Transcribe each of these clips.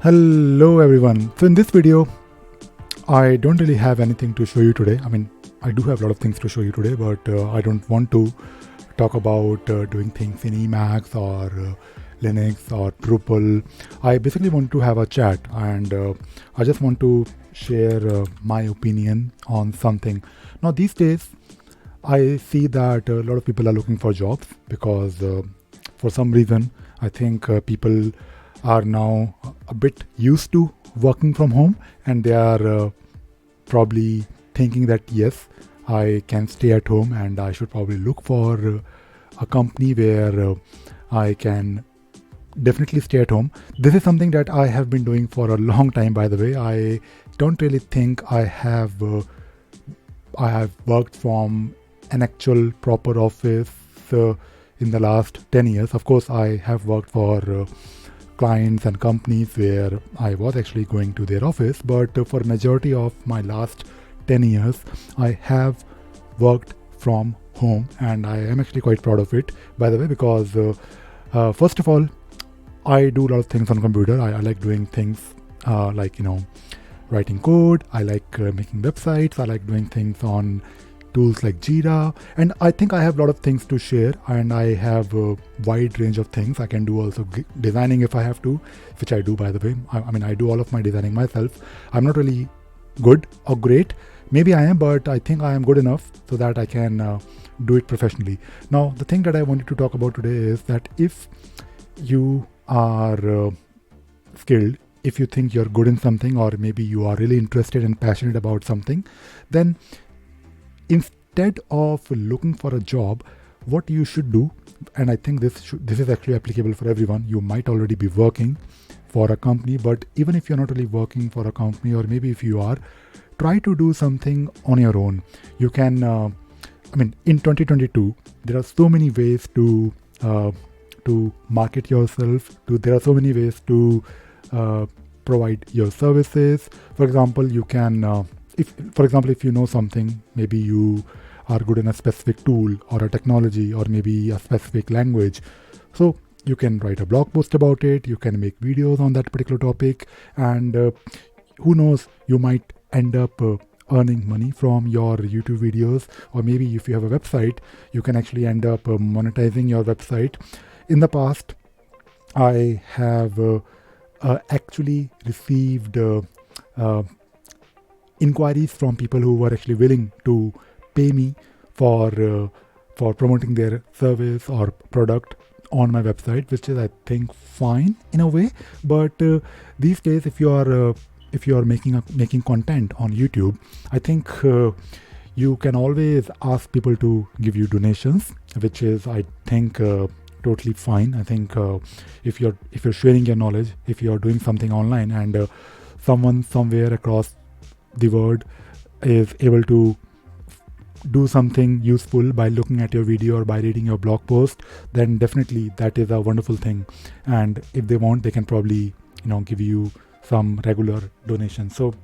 Hello everyone. So in this video, I don't really have anything to show you today. I do have a lot of things to show you today, but I don't want to talk about doing things in Emacs or Linux or Drupal. I basically want to have a chat and I just want to share my opinion on something. Now these days, I see that a lot of people are looking for jobs because for some reason, I think people are now a bit used to working from home and they are probably thinking that yes, I can stay at home and I should probably look for a company where I can definitely stay at home. This is something that I have been doing for a long time, by the way. I don't really think I have worked from an actual proper office in the last 10 years. Of course, I have worked for clients and companies where I was actually going to their office, but for majority of my last 10 years, I have worked from home and I am actually quite proud of it, by the way, because first of all, I do a lot of things on computer. I like doing things like, writing code. I like making websites. I like doing things on tools like Jira, and I think I have a lot of things to share, and I have a wide range of things. I can do also designing if I have to, which I do, by the way. I do all of my designing myself. I'm not really good or great. Maybe I am, but I think I am good enough so that I can do it professionally. Now, the thing that I wanted to talk about today is that if you are skilled, if you think you're good in something, or maybe you are really interested and passionate about something, then instead of looking for a job, what you should do, and I think this is actually applicable for everyone. You might already be working for a company, but even if you're not really working for a company, or maybe if you are, try to do something on your own. You can, in 2022, there are so many ways to market yourself. There are so many ways to provide your services. For example, you can. If you know something, maybe you are good in a specific tool or a technology or maybe a specific language, so you can write a blog post about it, you can make videos on that particular topic, and who knows, you might end up earning money from your YouTube videos, or maybe if you have a website, you can actually end up monetizing your website. In the past, I have actually received inquiries from people who were actually willing to pay me for promoting their service or product on my website, which is, I think, fine in a way. But these days, if you are making content on YouTube, I think you can always ask people to give you donations, which is, I think, totally fine. I think if you're sharing your knowledge, if you're doing something online, and someone somewhere across the world is able to do something useful by looking at your video or by reading your blog post, then definitely that is a wonderful thing. And if they want, they can probably give you some regular donation. So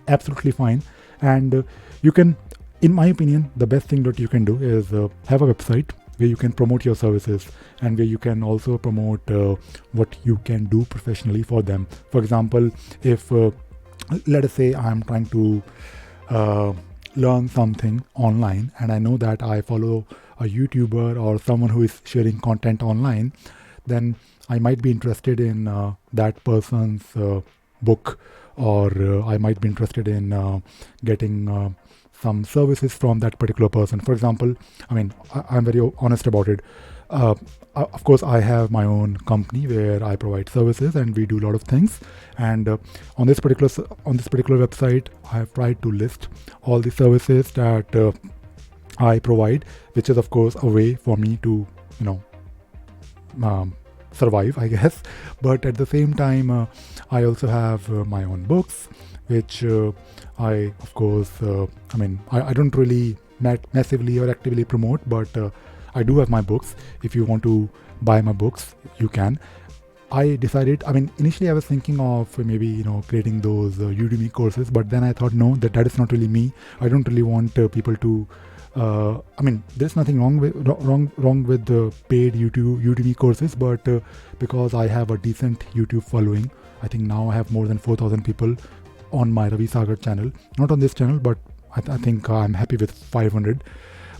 absolutely fine. And you can, in my opinion, the best thing that you can do is have a website where you can promote your services and where you can also promote what you can do professionally for them. For example, if let us say I'm trying to learn something online, and I know that I follow a YouTuber or someone who is sharing content online, then I might be interested in that person's book, or I might be interested in getting some services from that particular person. For example, I'm very honest about it. Of course, I have my own company where I provide services and we do a lot of things. And on this particular website, I have tried to list all the services that I provide, which is, of course, a way for me to, survive, I guess. But at the same time, I also have my own books, which I, of course, I don't really massively or actively promote, but I do have my books. If you want to buy my books, you can. I decided, initially I was thinking of maybe, creating those Udemy courses, but then I thought, no, that is not really me. I don't really want people to, there's nothing wrong with the paid Udemy courses, but because I have a decent YouTube following I think now I have more than 4,000 people on my Ravi Sagar channel. Not on this channel, but I think I'm happy with 500.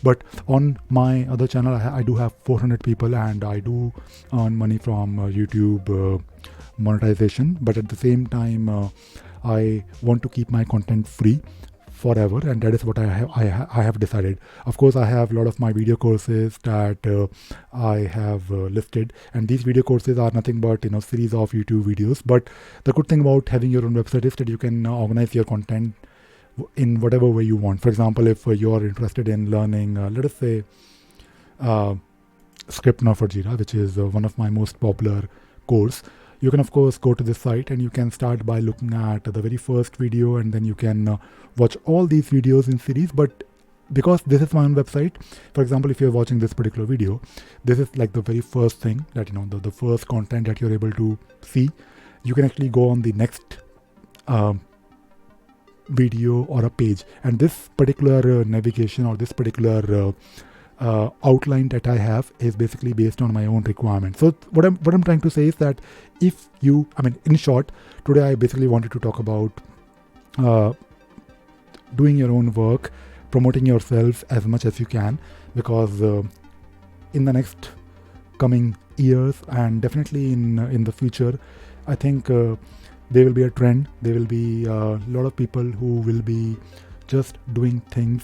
But on my other channel, I do have 400 people, and I do earn money from YouTube monetization. But at the same time, I want to keep my content free forever, and that is what I have decided. Of course, I have a lot of my video courses that I have listed, and these video courses are nothing but series of YouTube videos. But the good thing about having your own website is that you can organize your content in whatever way you want. For example, if you are interested in learning, let us say, Script for Jira, which is one of my most popular course, you can of course go to this site and you can start by looking at the very first video, and then you can watch all these videos in series. But because this is my own website, for example, if you're watching this particular video, this is like the very first thing that the first content that you're able to see. You can actually go on the next video or a page, and this particular navigation or this particular outline that I have is basically based on my own requirements. So what I'm trying to say is that if you, in short, today I basically wanted to talk about doing your own work, promoting yourself as much as you can, because in the next coming years and definitely in the future, I think there will be a trend. There will be a lot of people who will be just doing things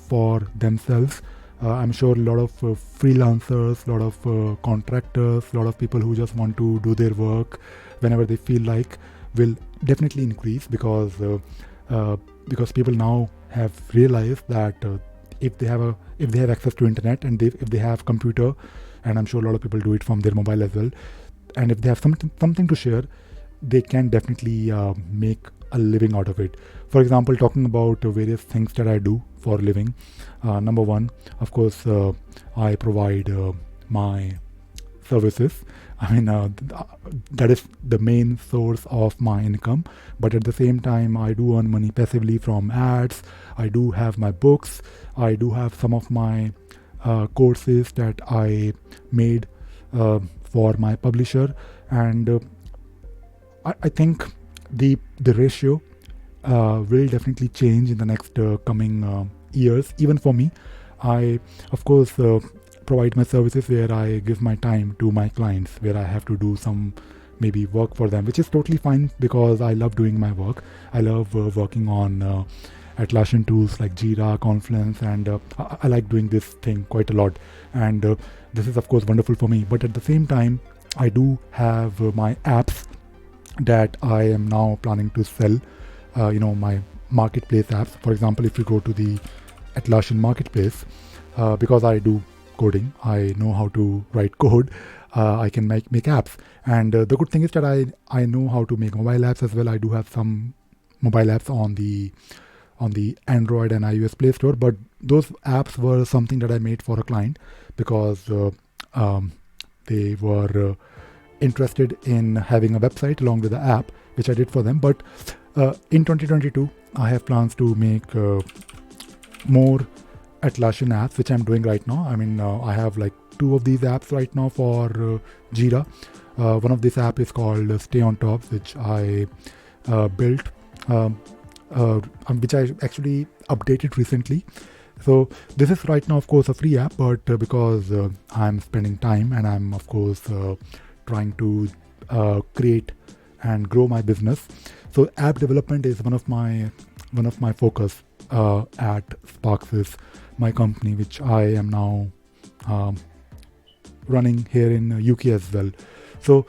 for themselves. I'm sure a lot of freelancers, a lot of contractors, a lot of people who just want to do their work whenever they feel like will definitely increase, because people now have realized that if they have access to internet, and if they have computer, and I'm sure a lot of people do it from their mobile as well, and if they have something to share, they can definitely make a living out of it. For example, talking about various things that I do for a living. Number one, of course, I provide my services. That is the main source of my income. But at the same time, I do earn money passively from ads. I do have my books. I do have some of my courses that I made for my publisher. And I think the ratio will definitely change in the next coming years. Even for me, I of course provide my services where I give my time to my clients, where I have to do some maybe work for them, which is totally fine because I love doing my work. I love working on Atlassian tools like Jira, Confluence, and I like doing this thing quite a lot. And this is of course wonderful for me. But at the same time, I do have my apps that I am now planning to sell, my marketplace apps. For example, if you go to the Atlassian marketplace, because I do coding, I know how to write code, I can make apps. And the good thing is that I know how to make mobile apps as well. I do have some mobile apps on the Android and iOS Play Store, but those apps were something that I made for a client because they were interested in having a website along with the app, which I did for them. But in 2022, I have plans to make more Atlassian apps, which I'm doing right now. I have like 2 of these apps right now for Jira. One of this app is called Stay on Top, which I built, which I actually updated recently. So this is right now, of course, a free app, but because I'm spending time and I'm, of course, trying to create and grow my business. So app development is one of my focus at Sparxsys, my company, which I am now running here in UK as well. So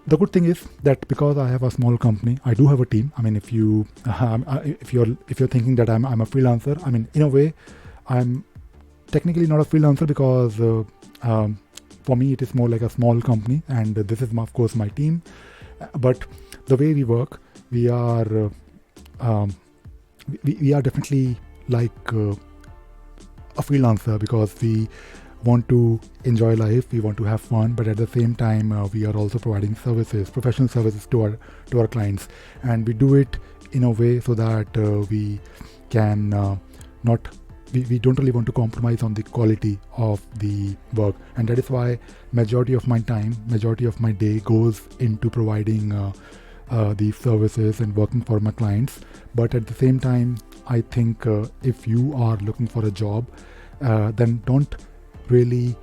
the good thing is that because I have a small company, I do have a team. If you're thinking that I'm a freelancer, in a way, I'm technically not a freelancer because for me it is more like a small company, and this is of course my team. But the way we work, we are definitely like a freelancer because we want to enjoy life, we want to have fun, but at the same time we are also providing services, professional services to our clients, and we do it in a way so that we can not we don't really want to compromise on the quality of the work, and that is why majority of my time, majority of my day goes into providing these services and working for my clients. But at the same time, I think if you are looking for a job, then don't really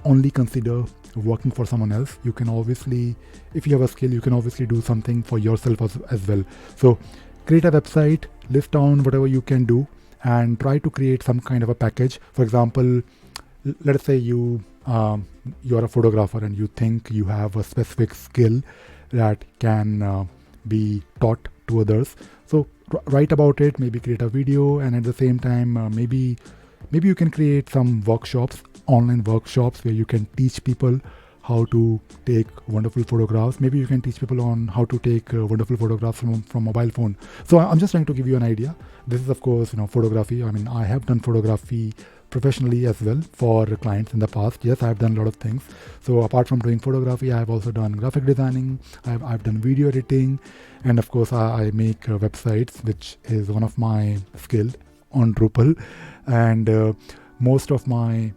only consider working for someone else. You can obviously, if you have a skill, you can obviously do something for yourself as well. So create a website, list down whatever you can do, and try to create some kind of a package. For example, let's say you're a photographer and you think you have a specific skill that can be taught to others. So write about it, maybe create a video, and at the same time maybe you can create some workshops, online workshops, where you can teach people how to take wonderful photographs. Maybe you can teach people on how to take wonderful photographs from mobile phone. So I'm just trying to give you an idea. This is of course photography. I mean, I have done photography professionally as well for clients in the past. Yes, I've done a lot of things. So apart from doing photography, I've also done graphic designing, I've done video editing, and of course I make websites, which is one of my skills on Drupal. And most of my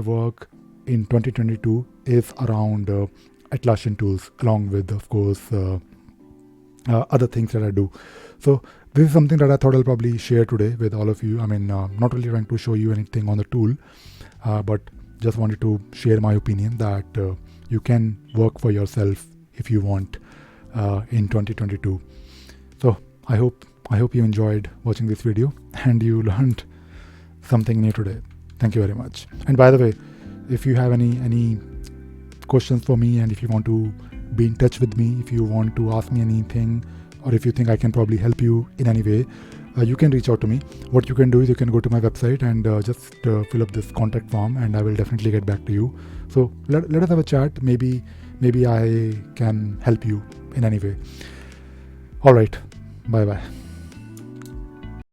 work in 2022 is around Atlassian tools, along with of course other things that I do. So this is something that I thought I'll probably share today with all of you. I mean, not really trying to show you anything on the tool, but just wanted to share my opinion that you can work for yourself if you want in 2022. So I hope you enjoyed watching this video and you learned something new today. Thank you very much. And by the way, if you have any questions for me, and if you want to be in touch with me, if you want to ask me anything, or if you think I can probably help you in any way, you can reach out to me. What you can do is you can go to my website and just fill up this contact form, and I will definitely get back to you. So let us have a chat. Maybe I can help you in any way. All right. Bye bye.